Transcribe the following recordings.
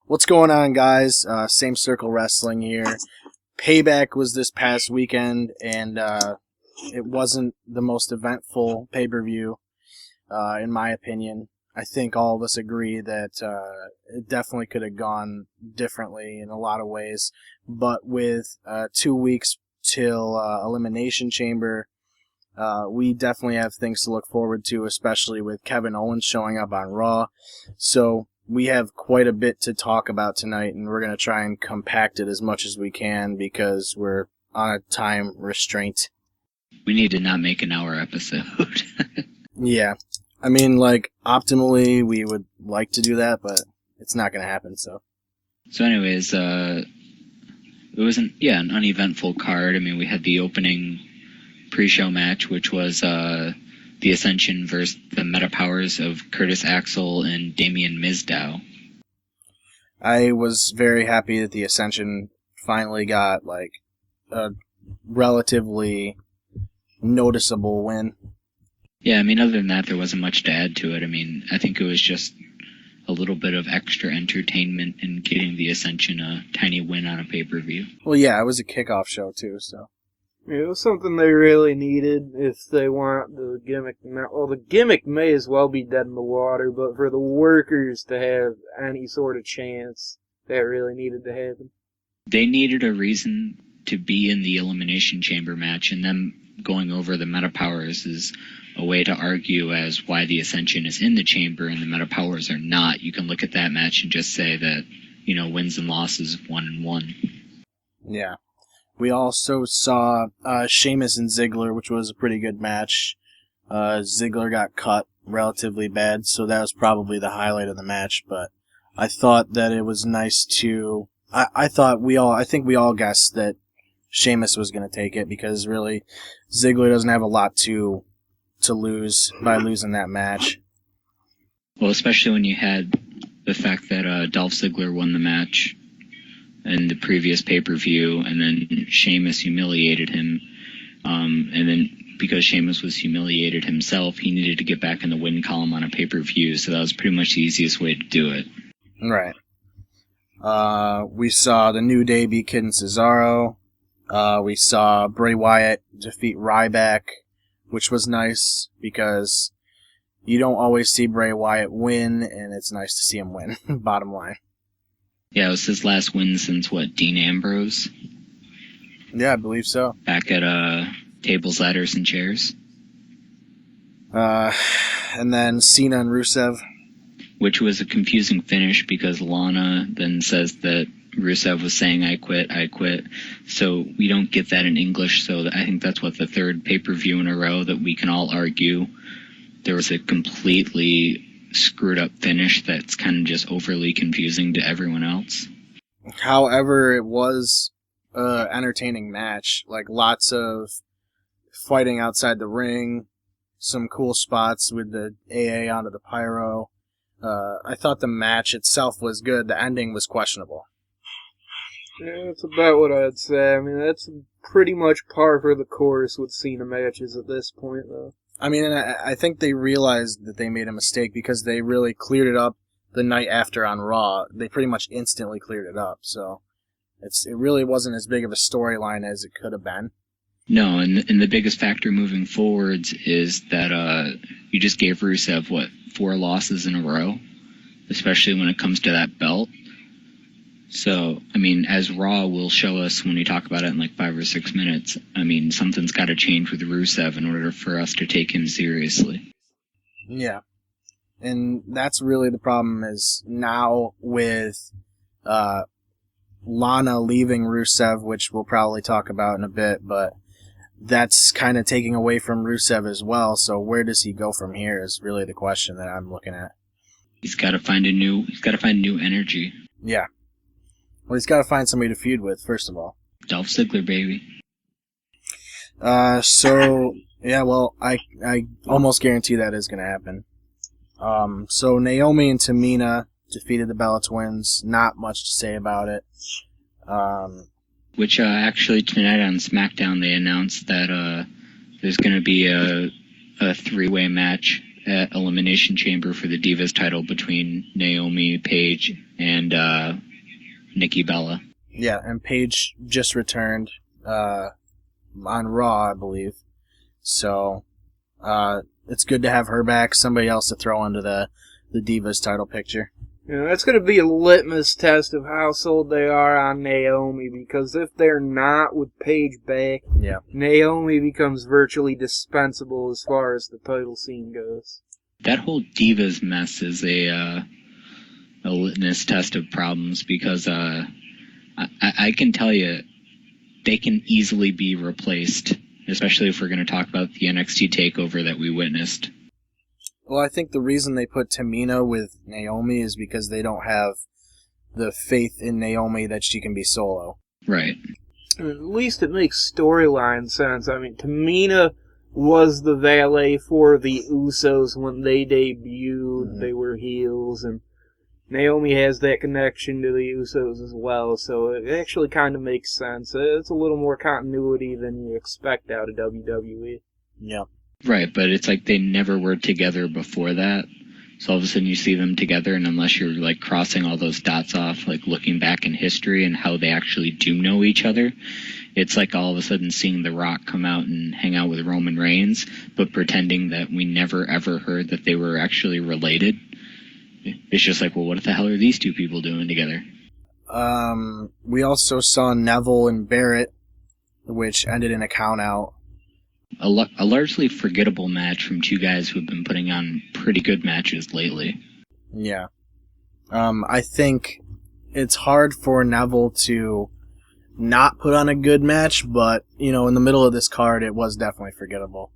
What's going on, guys? Same Circle Wrestling here. Payback was this past weekend, and it wasn't the most eventful pay-per-view, in my opinion. I think all of us agree that it definitely could have gone differently in a lot of ways. But with 2 weeks till Elimination Chamber, we definitely have things to look forward to, especially with Kevin Owens showing up on Raw. So we have quite a bit to talk about tonight, and we're going to try and compact it as much as we can because we're on a time restraint. We need to not make an hour episode. Yeah. I mean, optimally, we would like to do that, but it's not going to happen, so. So anyways, it was an uneventful card. I mean, we had the opening pre-show match, which was the Ascension versus the Meta Powers of Curtis Axel and Damian Mizdow. I was very happy that the Ascension finally got, a relatively noticeable win. Yeah, I mean, other than that, there wasn't much to add to it. I mean, I think it was just a little bit of extra entertainment in getting the Ascension a tiny win on a pay-per-view. Well, yeah, it was a kickoff show, too, so. It was something they really needed if they want the gimmick. Well, the gimmick may as well be dead in the water, but for the workers to have any sort of chance, that really needed to happen. They needed a reason to be in the Elimination Chamber match, and them going over the Meta Powers is a way to argue as why the Ascension is in the chamber and the Meta Powers are not. You can look at that match and just say that, wins and losses 1-1. Yeah. We also saw Sheamus and Ziggler, which was a pretty good match. Ziggler got cut relatively bad, so that was probably the highlight of the match, but I thought that it was nice to... I think we all guessed that Sheamus was going to take it, because really, Ziggler doesn't have a lot to lose by losing that match. Well, especially when you had the fact that Dolph Ziggler won the match in the previous pay-per-view, and then Sheamus humiliated him. And then because Sheamus was humiliated himself, he needed to get back in the win column on a pay-per-view, so that was pretty much the easiest way to do it. Right. We saw the New Day beat Kid and Cesaro. We saw Bray Wyatt defeat Ryback, which was nice because you don't always see Bray Wyatt win, and it's nice to see him win, bottom line. Yeah, it was his last win since, Dean Ambrose? Yeah, I believe so. Back at Tables, Ladders, and Chairs. And then Cena and Rusev. Which was a confusing finish because Lana then says that Rusev was saying, I quit. So we don't get that in English, so I think that's the third pay-per-view in a row that we can all argue there was a completely screwed up finish that's kind of just overly confusing to everyone else. However, it was an entertaining match. Lots of fighting outside the ring, some cool spots with the AA onto the pyro. I thought the match itself was good. The ending was questionable. Yeah, that's about what I'd say. I mean, that's pretty much par for the course with Cena matches at this point, though. I mean, I think they realized that they made a mistake because they really cleared it up the night after on Raw. They pretty much instantly cleared it up, so it really wasn't as big of a storyline as it could have been. No, and the biggest factor moving forwards is that you just gave Rusev, 4 losses in a row, especially when it comes to that belt. So, I mean, as Raw will show us when we talk about it in 5 or 6 minutes, I mean, something's got to change with Rusev in order for us to take him seriously. Yeah. And that's really the problem is now with Lana leaving Rusev, which we'll probably talk about in a bit, but that's kind of taking away from Rusev as well, so where does he go from here is really the question that I'm looking at. He's got to find new energy. Yeah. Well, he's got to find somebody to feud with, first of all. Dolph Ziggler, baby. Yeah, well, I almost guarantee that is going to happen. So Naomi and Tamina defeated the Bella Twins. Not much to say about it. Which, actually, tonight on SmackDown, they announced that there's going to be a 3-way match at Elimination Chamber for the Divas title between Naomi, Paige, and Nikki Bella. Yeah, and Paige just returned on Raw, I believe. So it's good to have her back, somebody else to throw into the Divas title picture. That's going to be a litmus test of how sold they are on Naomi, because if they're not with Paige back, yeah, Naomi becomes virtually dispensable as far as the title scene goes. That whole Divas mess is a litmus test of problems, because I can tell you they can easily be replaced, especially if we're going to talk about the NXT Takeover that we witnessed. Well, I think the reason they put Tamina with Naomi is because they don't have the faith in Naomi that she can be solo. Right. At least it makes storyline sense. I mean, Tamina was the valet for the Usos when they debuted. Mm-hmm. They were heels, and Naomi has that connection to the Usos as well, so it actually kind of makes sense. It's a little more continuity than you expect out of WWE. Yeah. Right, but it's like they never were together before that. So all of a sudden you see them together, and unless you're like crossing all those dots off, like looking back in history and how they actually do know each other, it's like all of a sudden seeing The Rock come out and hang out with Roman Reigns, but pretending that we never ever heard that they were actually related. It's just like, well, what the hell are these two people doing together? We also saw Neville and Barrett, which ended in a count out. A largely forgettable match from two guys who have been putting on pretty good matches lately. Yeah. I think it's hard for Neville to not put on a good match, but, in the middle of this card, it was definitely forgettable.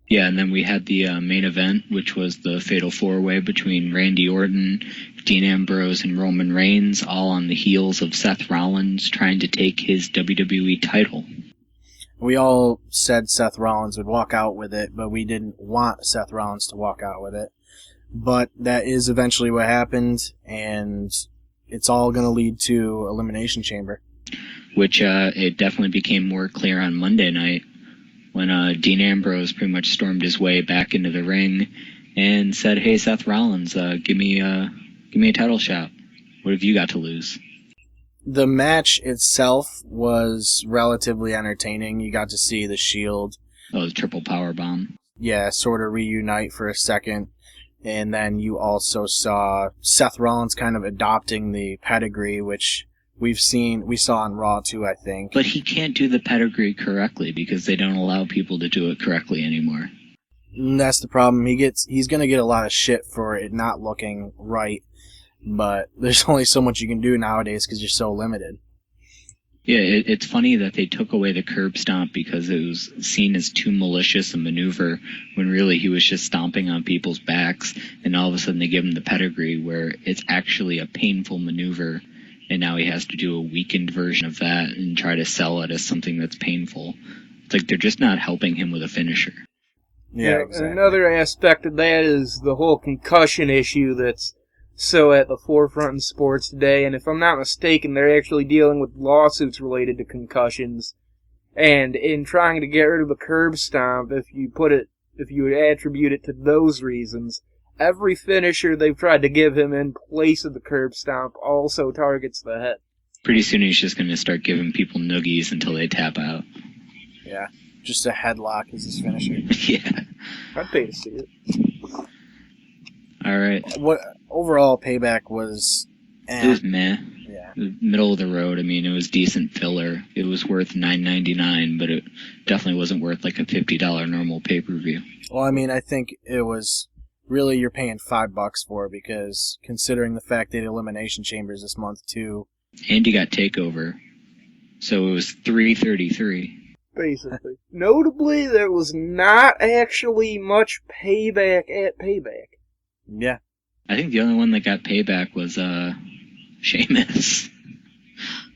Yeah, and then we had the main event, which was the Fatal 4-Way between Randy Orton, Dean Ambrose, and Roman Reigns, all on the heels of Seth Rollins trying to take his WWE title. We all said Seth Rollins would walk out with it, but we didn't want Seth Rollins to walk out with it. But that is eventually what happened, and it's all going to lead to Elimination Chamber. Which it definitely became more clear on Monday night when Dean Ambrose pretty much stormed his way back into the ring and said, "Hey, Seth Rollins, give me a title shot. What have you got to lose?" The match itself was relatively entertaining. You got to see the Shield. Oh, the triple power bomb. Yeah, sort of reunite for a second. And then you also saw Seth Rollins kind of adopting the pedigree, which we saw on Raw too, I think. But he can't do the pedigree correctly because they don't allow people to do it correctly anymore. And that's the problem. He's going to get a lot of shit for it not looking right. But there's only so much you can do nowadays because you're so limited. Yeah, it's funny that they took away the curb stomp because it was seen as too malicious a maneuver when really he was just stomping on people's backs, and all of a sudden they give him the pedigree where it's actually a painful maneuver, and now he has to do a weakened version of that and try to sell it as something that's painful. It's like they're just not helping him with a finisher. Yeah, exactly. Another aspect of that is the whole concussion issue that's so at the forefront in sports today, and if I'm not mistaken, they're actually dealing with lawsuits related to concussions. And in trying to get rid of the curb stomp, if you attribute it to those reasons, every finisher they've tried to give him in place of the curb stomp also targets the head. Pretty soon he's just going to start giving people noogies until they tap out. Yeah, just a headlock is his finisher. Yeah. I'd pay to see it. All right. What overall Payback was? It was meh. Yeah. Middle of the road. I mean, it was decent filler. It was worth $9.99, but it definitely wasn't worth like a $50 normal pay-per-view. Well, I mean, I think it was really you're paying $5 for it because considering the fact they had Elimination Chambers this month too. And you got Takeover, so it was $3.33. Basically. Notably, there was not actually much payback at Payback. Yeah. I think the only one that got Payback was Sheamus.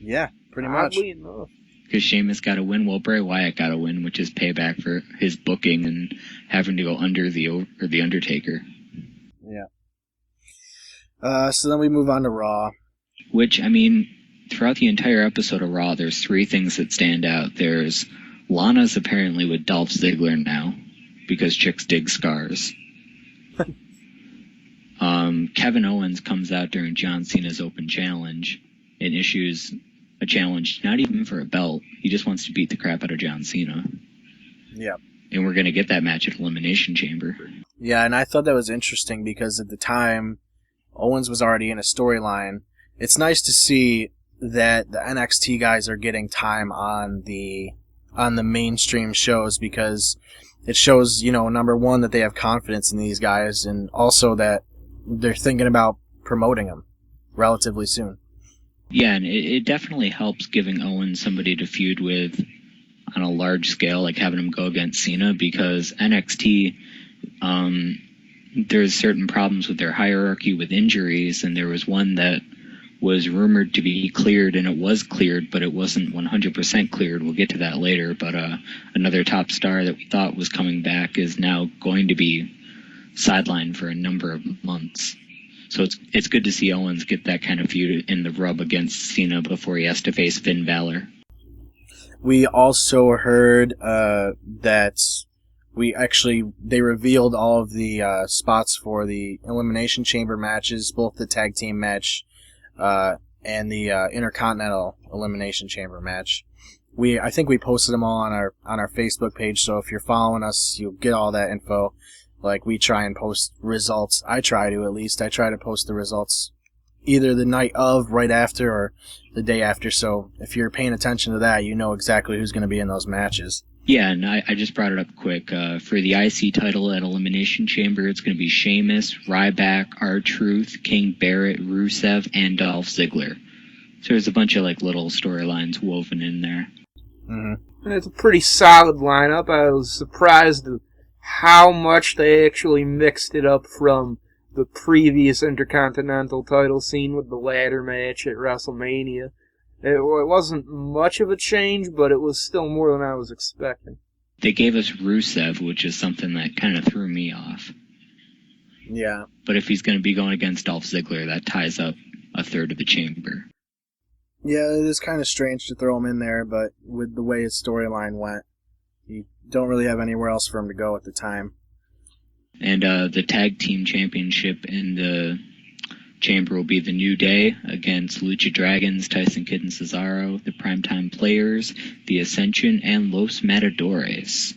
Yeah, pretty much. Oddly enough. Because Sheamus got a win, well, Bray Wyatt got a win, which is payback for his booking and having to go under the Undertaker. Yeah. So then we move on to Raw. Which, I mean, throughout the entire episode of Raw, there's three things that stand out. There's Lana's apparently with Dolph Ziggler now, because chicks dig scars. Kevin Owens comes out during John Cena's open challenge and issues a challenge, not even for a belt. He just wants to beat the crap out of John Cena. Yeah. And we're going to get that match at Elimination Chamber. Yeah, and I thought that was interesting because at the time, Owens was already in a storyline. It's nice to see that the NXT guys are getting time on the mainstream shows because it shows, number one, that they have confidence in these guys, and also that they're thinking about promoting them relatively soon. Yeah, and it definitely helps giving Owens somebody to feud with on a large scale, like having him go against Cena, because NXT, there's certain problems with their hierarchy with injuries, and there was one that was rumored to be cleared, and it was cleared, but it wasn't 100% cleared. We'll get to that later, but another top star that we thought was coming back is now going to be sidelined for a number of months. So it's good to see Owens get that kind of feud in the rub against Cena before he has to face Finn Balor. We also heard that they revealed all of the spots for the Elimination Chamber matches, both the tag team match and the Intercontinental Elimination Chamber match. I think we posted them all on our Facebook page, so if you're following us, you'll get all that info. Like, we try and post results. I try to, at least. I try to post the results either the night of, right after, or the day after. So if you're paying attention to that, you know exactly who's going to be in those matches. Yeah, and I just brought it up quick. For the IC title at Elimination Chamber, it's going to be Sheamus, Ryback, R-Truth, King Barrett, Rusev, and Dolph Ziggler. So there's a bunch of little storylines woven in there. Mm-hmm. It's a pretty solid lineup. I was surprised at how much they actually mixed it up from the previous Intercontinental title scene with the ladder match at WrestleMania. It wasn't much of a change, but it was still more than I was expecting. They gave us Rusev, which is something that kind of threw me off. Yeah. But if he's going to be going against Dolph Ziggler, that ties up a third of the chamber. Yeah, it is kind of strange to throw him in there, but with the way his storyline went, you don't really have anywhere else for him to go at the time. And the tag team championship in the chamber will be the New Day against Lucha Dragons, Tyson Kidd and Cesaro, the Primetime Players, the Ascension, and Los Matadores.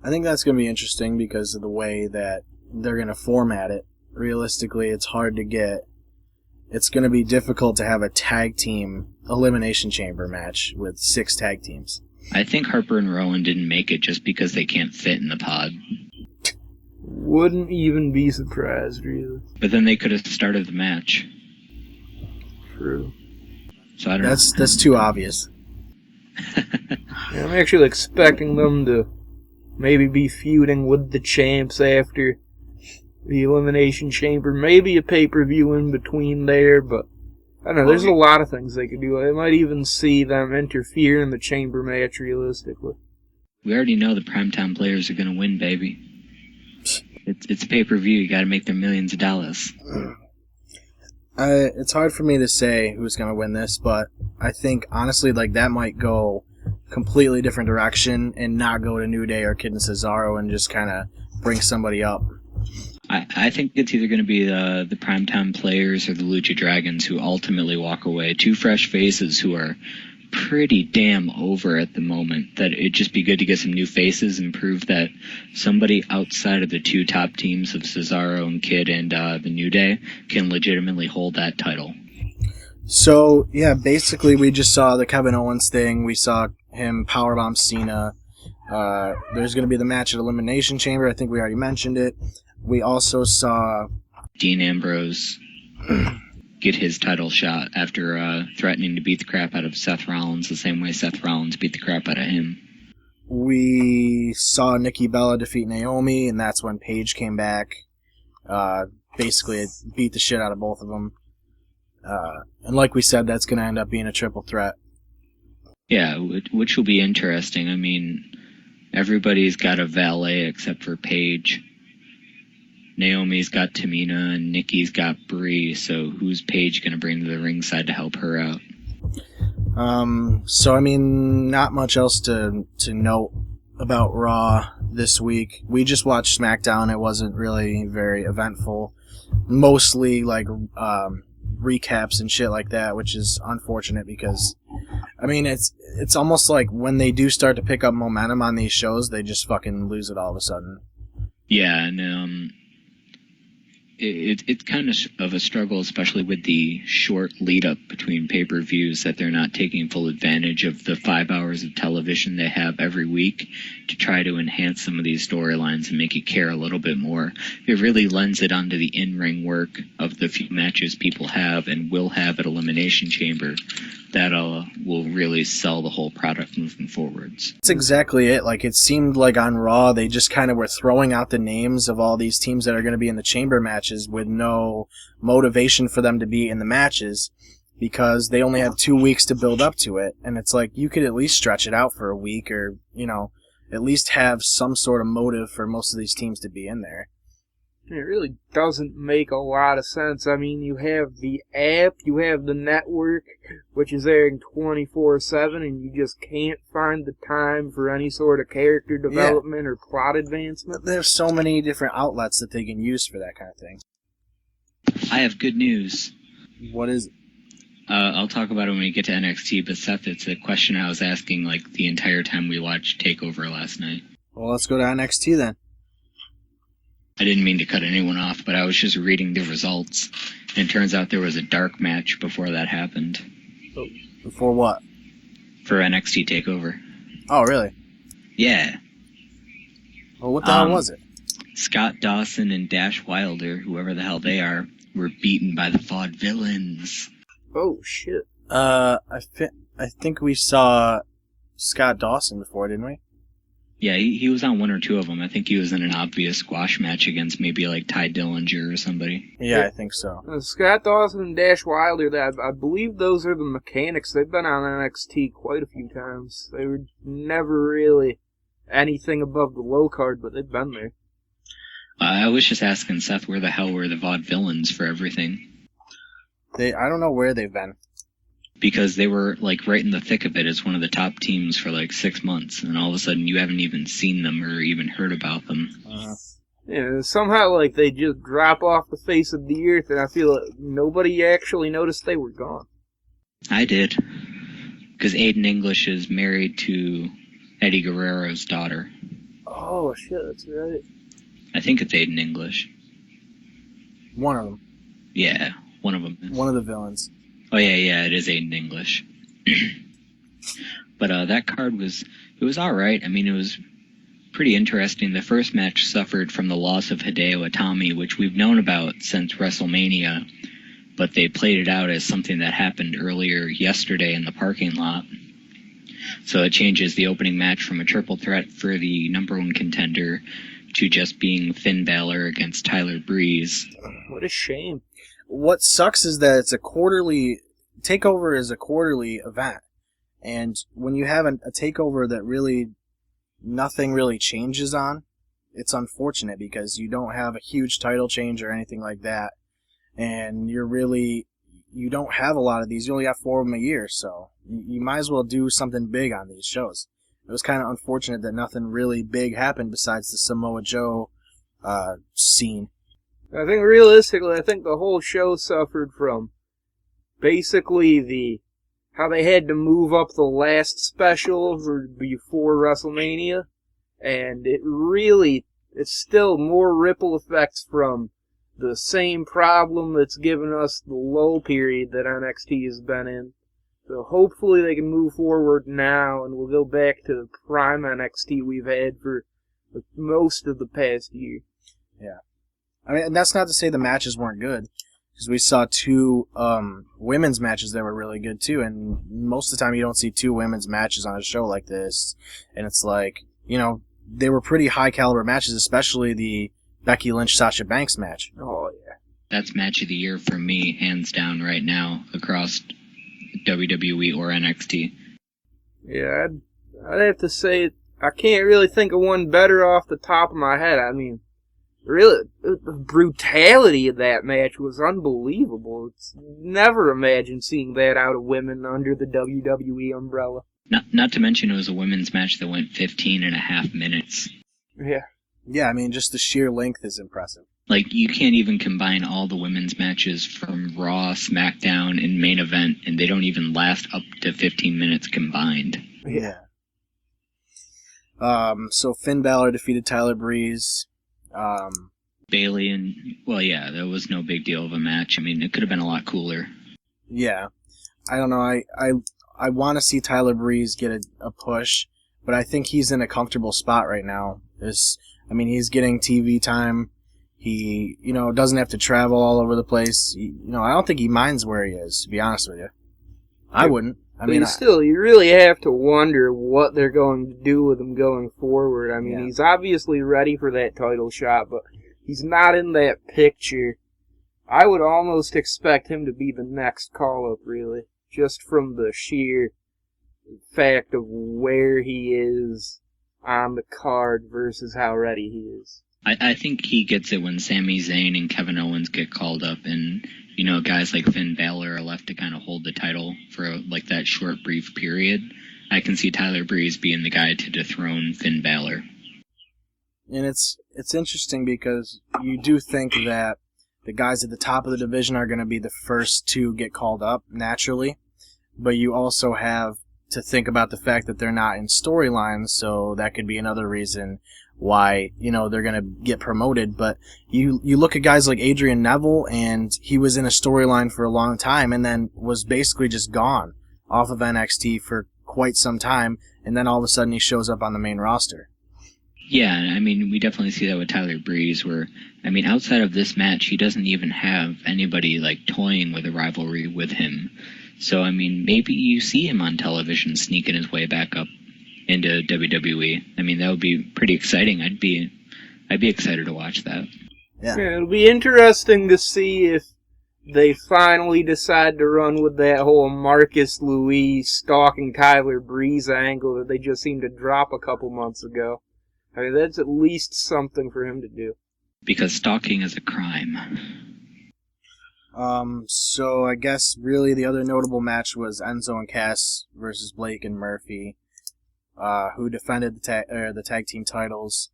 I think that's going to be interesting because of the way that they're going to format it. Realistically, it's hard to get. It's going to be difficult to have a tag team elimination chamber match with 6 tag teams. I think Harper and Rowan didn't make it just because they can't fit in the pod. Wouldn't even be surprised, really. But then they could have started the match. True. So I don't know. That's too obvious. Yeah, I'm actually expecting them to maybe be feuding with the champs after the Elimination Chamber. Maybe a pay-per-view in between there, but I don't know. There's a lot of things they could do. I might even see them interfere in the chamber match realistically. We already know the Primetime Players are going to win, baby. It's a pay-per-view. You got to make them millions of dollars. It's hard for me to say who's going to win this, but I think, honestly, that might go completely different direction and not go to New Day or Kid and Cesaro and just kind of bring somebody up. I think it's either going to be the Primetime Players or the Lucha Dragons who ultimately walk away. 2 fresh faces who are pretty damn over at the moment. That it'd just be good to get some new faces and prove that somebody outside of the 2 top teams of Cesaro and Kid and the New Day can legitimately hold that title. So, yeah, basically we just saw the Kevin Owens thing. We saw him powerbomb Cena. There's going to be the match at Elimination Chamber. I think we already mentioned it. We also saw Dean Ambrose get his title shot after threatening to beat the crap out of Seth Rollins the same way Seth Rollins beat the crap out of him. We saw Nikki Bella defeat Naomi, and that's when Paige came back. Basically, it beat the shit out of both of them. And like we said, that's going to end up being a triple threat. Yeah, which will be interesting. I mean, everybody's got a valet except for Paige. Naomi's got Tamina, and Nikki's got Brie, so who's Paige going to bring to the ringside to help her out? So, I mean, not much else to note about Raw this week. We just watched SmackDown. It wasn't really very eventful. Mostly like recaps and shit like that, which is unfortunate because, I mean, it's almost like when they do start to pick up momentum on these shows, they just fucking lose it all of a sudden. Yeah, and it's kind of a struggle, especially with the short lead up between pay-per-views, that they're not taking full advantage of the 5 hours of television they have every week to try to enhance some of these storylines and make you care a little bit more. It really lends it onto the in-ring work of the few matches people have and will have at Elimination Chamber that will really sell the whole product moving forwards. That's exactly it. Like, it seemed like on Raw, they just kind of were throwing out the names of all these teams that are going to be in the chamber matches with no motivation for them to be in the matches because they only have 2 weeks to build up to it. And it's like, you could at least stretch it out for a week or, you know, at least have some sort of motive for most of these teams to be in there. It really doesn't make a lot of sense. I mean, you have the app, you have the network, which is airing 24/7, and you just can't find the time for any sort of character development or plot advancement. There's so many different outlets that they can use for that kind of thing. I have good news. What is it? I'll talk about it when we get to NXT, but Seth, it's a question I was asking like the entire time we watched TakeOver last night. Well, let's go to NXT then. I didn't mean to cut anyone off, but I was just reading the results, and it turns out there was a dark match before that happened. Before what? For NXT TakeOver. Oh, really? Yeah. Well, what the hell was it? Scott Dawson and Dash Wilder, whoever the hell they are, were beaten by the Vaudevillains. Oh, shit. I think we saw Scott Dawson before, didn't we? Yeah, he was on one or two of them. I think he was in an obvious squash match against maybe like Ty Dillinger or somebody. Yeah, I think so. Scott Dawson and Dash Wilder, I believe those are the mechanics. They've been on NXT quite a few times. They were never really anything above the low card, but they've been there. I was just asking Seth, where the hell were the Vaudevillains for everything? I don't know where they've been. Because they were like right in the thick of it as one of the top teams for like 6 months, and all of a sudden you haven't even seen them or even heard about them. Yeah, somehow like they just drop off the face of the earth, and I feel like nobody actually noticed they were gone. I did, because Aiden English is married to Eddie Guerrero's daughter. Oh shit, that's right. I think it's Aiden English. One of them. Yeah, one of them. One of the villains. Oh yeah, it is Aiden English. But that card was all right. I mean, it was pretty interesting. The first match suffered from the loss of Hideo Itami, which we've known about since WrestleMania, but they played it out as something that happened earlier yesterday in the parking lot. So it changes the opening match from a triple threat for the number one contender to just being Finn Balor against Tyler Breeze. What a shame. What sucks is that it's a quarterly... TakeOver is a quarterly event. And when you have a TakeOver that really... nothing really changes on, it's unfortunate because you don't have a huge title change or anything like that. And you don't have a lot of these. You only have 4 of them a year, so you might as well do something big on these shows. It was kind of unfortunate that nothing really big happened besides the Samoa Joe scene. I think realistically, the whole show suffered from basically how they had to move up the last special before WrestleMania, and it's still more ripple effects from the same problem that's given us the low period that NXT has been in. So hopefully they can move forward now, and we'll go back to the prime NXT we've had for most of the past year. Yeah. I mean, that's not to say the matches weren't good, because we saw 2 women's matches that were really good too, and most of the time you don't see 2 women's matches on a show like this, and it's like, you know, they were pretty high caliber matches, especially the Becky Lynch-Sasha Banks match. Oh, yeah. That's match of the year for me, hands down right now, across WWE or NXT. Yeah, I'd have to say I can't really think of one better off the top of my head. I mean, really, the brutality of that match was unbelievable. It's never imagined seeing that out of women under the WWE umbrella. Not to mention it was a women's match that went 15 and a half minutes. Yeah. Yeah, I mean, just the sheer length is impressive. Like, you can't even combine all the women's matches from Raw, SmackDown, and main event, and they don't even last up to 15 minutes combined. Yeah. So Finn Balor defeated Tyler Breeze. Bailey and, well, yeah, that was no big deal of a match. I mean, it could have been a lot cooler. Yeah. I don't know. I want to see Tyler Breeze get a push, but I think he's in a comfortable spot right now. He's getting TV time. He, doesn't have to travel all over the place. I don't think he minds where he is, to be honest with you. I wouldn't. You really have to wonder what they're going to do with him going forward. I mean, He's obviously ready for that title shot, but he's not in that picture. I would almost expect him to be the next call-up, really, just from the sheer fact of where he is on the card versus how ready he is. I think he gets it when Sami Zayn and Kevin Owens get called up and, guys like Finn Balor are left to kind of hold the title for, like, that short, brief period. I can see Tyler Breeze being the guy to dethrone Finn Balor. And it's interesting because you do think that the guys at the top of the division are going to be the first to get called up, naturally. But you also have to think about the fact that they're not in storylines, so that could be another reason why, they're going to get promoted. But you look at guys like Adrian Neville, and he was in a storyline for a long time and then was basically just gone off of NXT for quite some time, and then all of a sudden he shows up on the main roster. Yeah, I mean, we definitely see that with Tyler Breeze, where, outside of this match, he doesn't even have anybody, like, toying with a rivalry with him. So, maybe you see him on television sneaking his way back up into WWE. That would be pretty exciting. I'd be excited to watch that. Yeah, it'll be interesting to see if they finally decide to run with that whole Marcus Louis stalking Tyler Breeze angle that they just seemed to drop a couple months ago. That's at least something for him to do. Because stalking is a crime. So I guess really the other notable match was Enzo and Cass versus Blake and Murphy, who defended the tag team titles.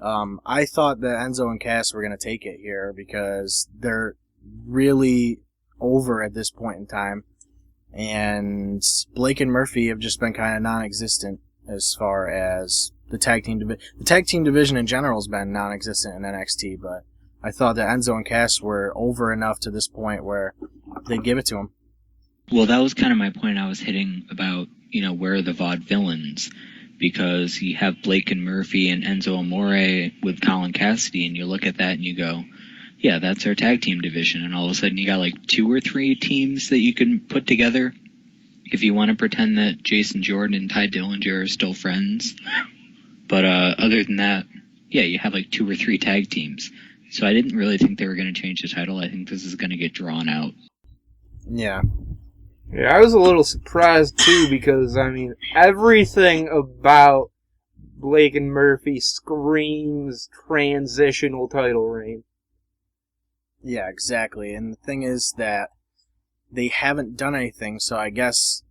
I thought that Enzo and Cass were going to take it here because they're really over at this point in time, and Blake and Murphy have just been kind of non-existent as far as the tag team division. The tag team division in general has been non-existent in NXT, but I thought that Enzo and Cass were over enough to this point where they'd give it to them. Well, that was kind of my point I was hitting about, where are the vaudevillains? Because you have Blake and Murphy and Enzo Amore with Colin Cassidy, and you look at that and you go, yeah, that's our tag team division. And all of a sudden you got like 2 or 3 teams that you can put together if you want to pretend that Jason Jordan and Ty Dillinger are still friends. But other than that, yeah, you have like 2 or 3 tag teams. So I didn't really think they were going to change the title. I think this is going to get drawn out. Yeah. Yeah, I was a little surprised too because, everything about Blake and Murphy screams transitional title reign. Yeah, exactly. And the thing is that they haven't done anything, so I guess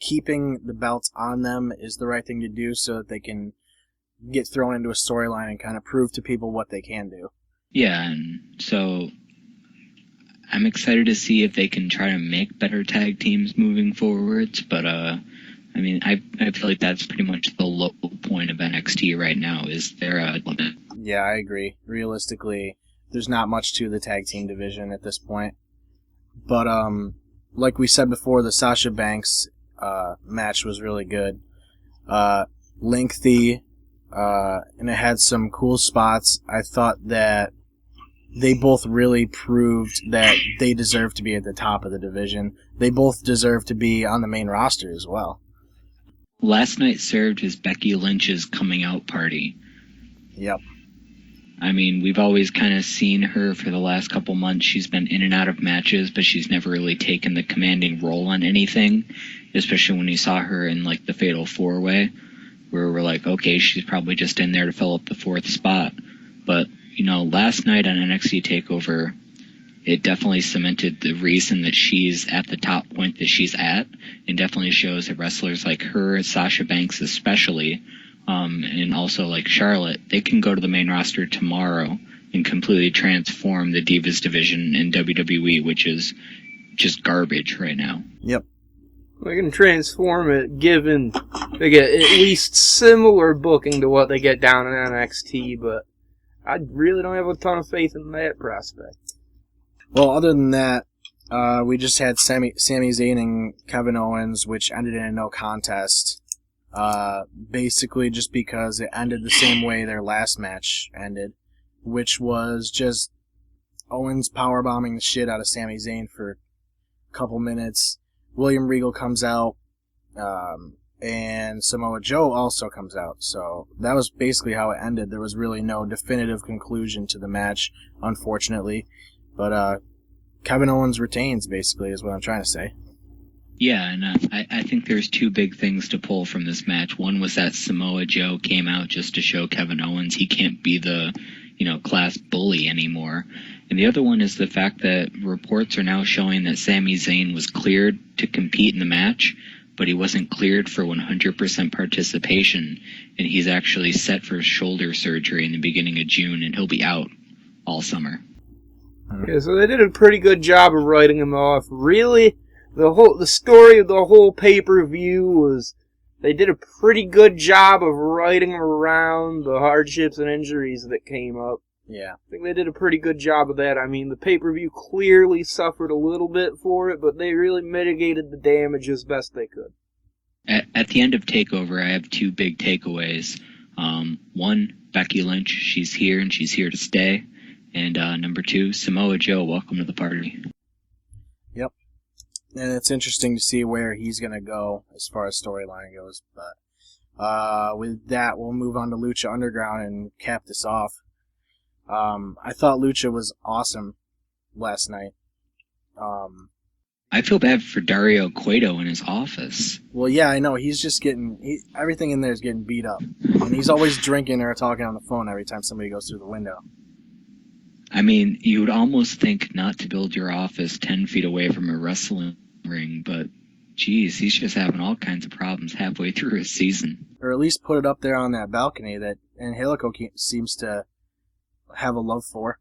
keeping the belts on them is the right thing to do so that they can get thrown into a storyline and kind of prove to people what they can do. Yeah, and so I'm excited to see if they can try to make better tag teams moving forwards, but I feel like that's pretty much the low point of NXT right now, is their limit. Yeah, I agree. Realistically, there's not much to the tag team division at this point. But like we said before, the Sasha Banks match was really good. Lengthy, and it had some cool spots. I thought that they both really proved that they deserve to be at the top of the division. They both deserve to be on the main roster as well. Last night served as Becky Lynch's coming out party. Yep. We've always kind of seen her for the last couple months. She's been in and out of matches, but she's never really taken the commanding role on anything, especially when you saw her in like the Fatal 4-Way, where we're like, okay, she's probably just in there to fill up the 4th spot. But, last night on NXT TakeOver, it definitely cemented the reason that she's at the top point that she's at, and definitely shows that wrestlers like her, Sasha Banks especially, and also like Charlotte, they can go to the main roster tomorrow and completely transform the Divas division in WWE, which is just garbage right now. Yep. They can transform it, given they get at least similar booking to what they get down in NXT, but I really don't have a ton of faith in that prospect. Well, other than that, we just had Sami Zayn and Kevin Owens, which ended in a no contest. Basically just because it ended the same way their last match ended, which was just Owens powerbombing the shit out of Sami Zayn for a couple minutes. William Regal comes out, and Samoa Joe also comes out. So that was basically how it ended. There was really no definitive conclusion to the match, unfortunately. But Kevin Owens retains, basically, is what I'm trying to say. Yeah, and I think there's two big things to pull from this match. One was that Samoa Joe came out just to show Kevin Owens he can't be the, class bully anymore. And the other one is the fact that reports are now showing that Sami Zayn was cleared to compete in the match, but he wasn't cleared for 100% participation, and he's actually set for shoulder surgery in the beginning of June, and he'll be out all summer. Yeah, so they did a pretty good job of writing him off. Really, the story of the whole pay-per-view was they did a pretty good job of writing around the hardships and injuries that came up. Yeah. I think they did a pretty good job of that. I mean, the pay-per-view clearly suffered a little bit for it, but they really mitigated the damage as best they could. At the end of TakeOver, I have two big takeaways. One, Becky Lynch, she's here and she's here to stay. And number two, Samoa Joe, welcome to the party. Yep. And it's interesting to see where he's going to go as far as storyline goes. But with that, we'll move on to Lucha Underground and cap this off. I thought Lucha was awesome last night. I feel bad for Dario Cueto in his office. Well, yeah, I know. He's just everything in there is getting beat up. And he's always drinking or talking on the phone every time somebody goes through the window. I mean, you would almost think not to build your office 10 feet away from a wrestling ring, but geez, he's just having all kinds of problems halfway through his season. Or at least put it up there on that balcony that Angelico seems to have a love for.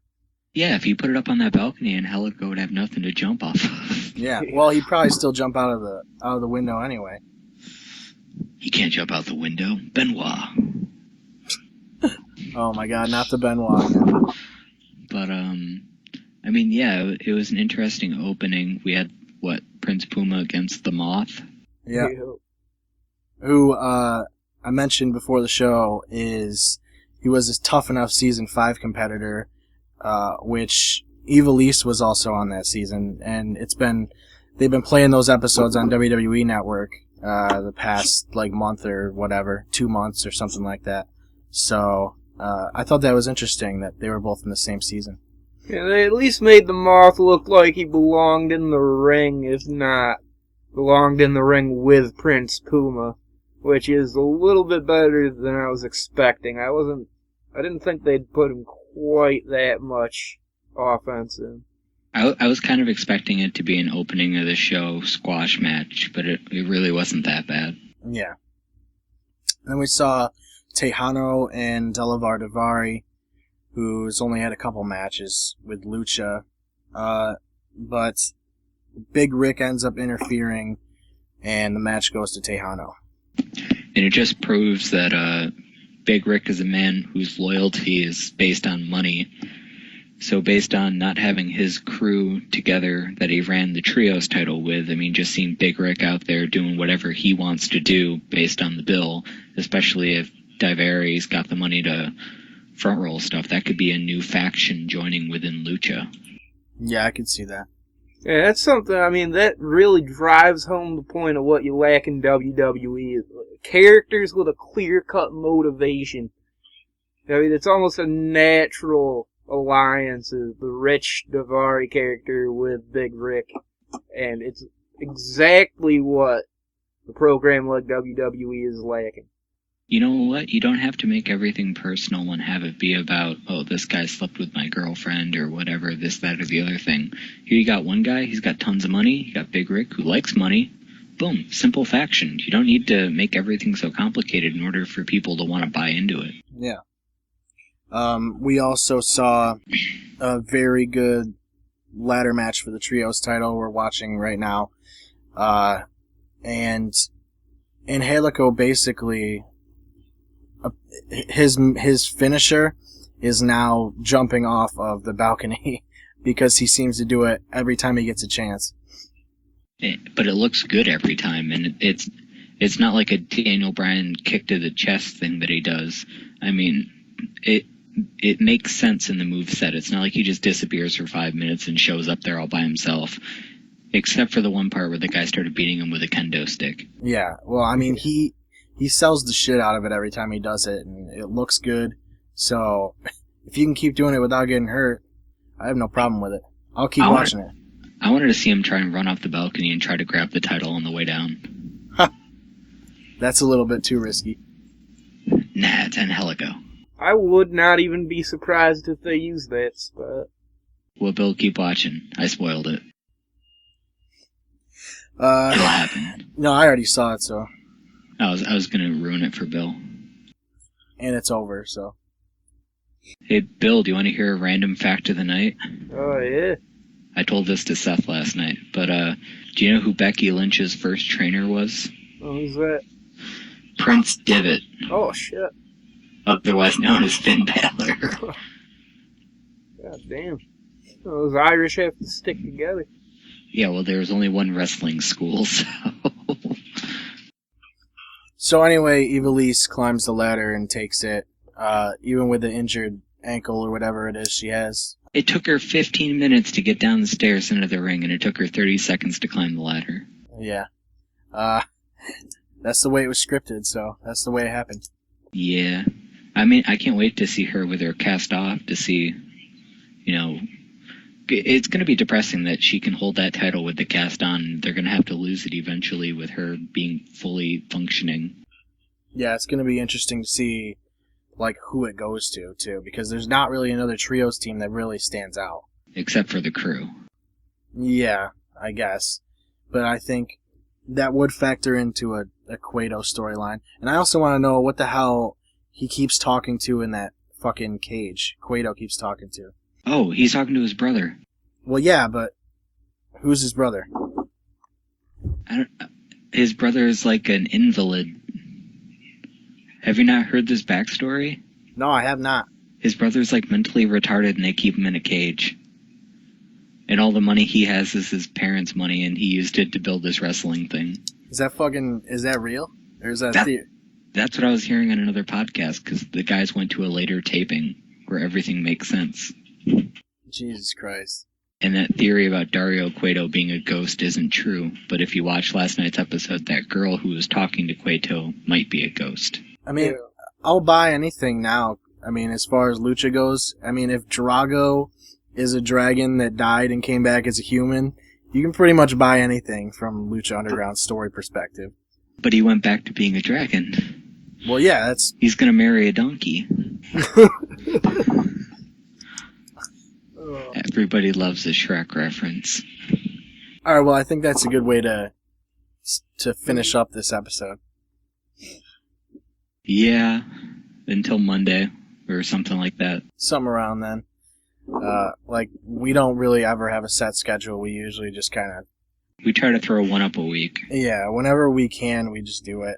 Yeah, if you put it up on that balcony, Angelico would have nothing to jump off of. Yeah, well, he'd probably still jump out of the window anyway. He can't jump out the window. Benoit. Oh my God, not the Benoit again. But, I mean, yeah, it was an interesting opening. We had, Prince Puma against the Moth? Yeah. Who, I mentioned before the show he was a Tough Enough Season 5 competitor, which Evilise was also on that season, and they've been playing those episodes on WWE Network, the past, month or whatever, 2 months or something like that. So, I thought that was interesting that they were both in the same season. Yeah, they at least made the Moth look like he belonged in the ring, if not belonged in the ring with Prince Puma, which is a little bit better than I was expecting. I didn't think they'd put him quite that much offense in. I was kind of expecting it to be an opening of the show squash match, but it really wasn't that bad. Yeah. Then we saw Tejano and Delavar Daivari, who's only had a couple matches with Lucha, but Big Rick ends up interfering, and the match goes to Tejano. And it just proves that Big Rick is a man whose loyalty is based on money. So based on not having his crew together that he ran the Trios title with, I mean, just seeing Big Rick out there doing whatever he wants to do based on the bill, especially if Daivari's got the money to front roll stuff, that could be a new faction joining within Lucha. Yeah, I could see that. Yeah, that's something, I mean, that really drives home the point of what you lack in WWE. Characters with a clear-cut motivation. I mean, it's almost a natural alliance of the Rich Daivari character with Big Rick. And it's exactly what the program like WWE is lacking. You know what? You don't have to make everything personal and have it be about, oh, this guy slept with my girlfriend or whatever, this, that, or the other thing. Here you got one guy, he's got tons of money. You got Big Rick, who likes money, boom, simple faction. You don't need to make everything so complicated in order for people to want to buy into it. Yeah. We also saw a very good ladder match for the Trios title we're watching right now. And Angelico basically, his finisher is now jumping off of the balcony because he seems to do it every time he gets a chance. But it looks good every time, and it's not like a Daniel Bryan kick to the chest thing that he does. I mean, it makes sense in the moveset. It's not like he just disappears for 5 minutes and shows up there all by himself. Except for the one part where the guy started beating him with a kendo stick. Yeah, well, I mean, he sells the shit out of it every time he does it, and it looks good. So, if you can keep doing it without getting hurt, I have no problem with it. I'll keep watching it. I wanted to see him try and run off the balcony and try to grab the title on the way down. That's a little bit too risky. Nah, it's Angelico. I would not even be surprised if they use that spot. Well, Bill, keep watching. I spoiled it. It'll happen. No, I already saw it, so. I was gonna ruin it for Bill. And it's over, so. Hey, Bill, do you want to hear a random fact of the night? Oh, yeah? I told this to Seth last night, but do you know who Becky Lynch's first trainer was? Oh, who's that? Prince Devitt. Oh, shit. Otherwise known as Finn Balor. God damn. Those Irish have to stick together. Yeah, well, there was only one wrestling school, so... So anyway, Ivelisse climbs the ladder and takes it, even with the injured ankle or whatever it is she has. It took her 15 minutes to get down the stairs into the ring, and it took her 30 seconds to climb the ladder. Yeah. That's the way it was scripted, so that's the way it happened. Yeah. I mean, I can't wait to see her with her cast off, to see, you know... It's going to be depressing that she can hold that title with the cast on. They're going to have to lose it eventually with her being fully functioning. Yeah, it's going to be interesting to see, like, who it goes to, too, because there's not really another trios team that really stands out. Except for the crew. Yeah, I guess. But I think that would factor into a Cueto storyline. And I also want to know what the hell he keeps talking to in that fucking cage. Cueto keeps talking to. Oh, he's talking to his brother. Well, yeah, but who's his brother? His brother is like an invalid. Have you not heard this backstory? No, I have not. His brother's like mentally retarded and they keep him in a cage. And all the money he has is his parents' money and he used it to build this wrestling thing. Is that real? Or is that theory? That's what I was hearing on another podcast because the guys went to a later taping where everything makes sense. Jesus Christ. And that theory about Dario Cueto being a ghost isn't true, but if you watch last night's episode, that girl who was talking to Cueto might be a ghost. I mean, I'll buy anything now. I mean, as far as Lucha goes, I mean, if Drago is a dragon that died and came back as a human, you can pretty much buy anything from Lucha Underground story perspective. But he went back to being a dragon. Well, yeah, that's... He's gonna marry a donkey. Everybody loves a Shrek reference. Alright, well, I think that's a good way to finish up this episode. Yeah, until Monday, or something like that. Something around then. Like, we don't really ever have a set schedule. We usually just kind of... We try to throw one up a week. Yeah, whenever we can, we just do it.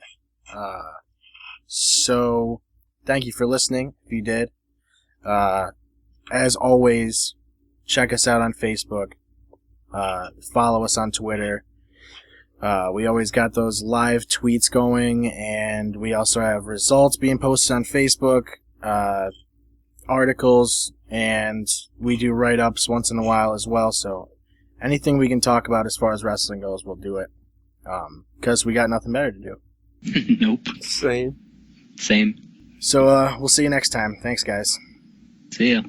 So, thank you for listening, if you did. As always, check us out on Facebook. Follow us on Twitter. We always got those live tweets going, and we also have results being posted on Facebook, articles, and we do write-ups once in a while as well, so anything we can talk about as far as wrestling goes, we'll do it. Because we got nothing better to do. Nope. Same. Same. So, we'll see you next time. Thanks, guys. See ya.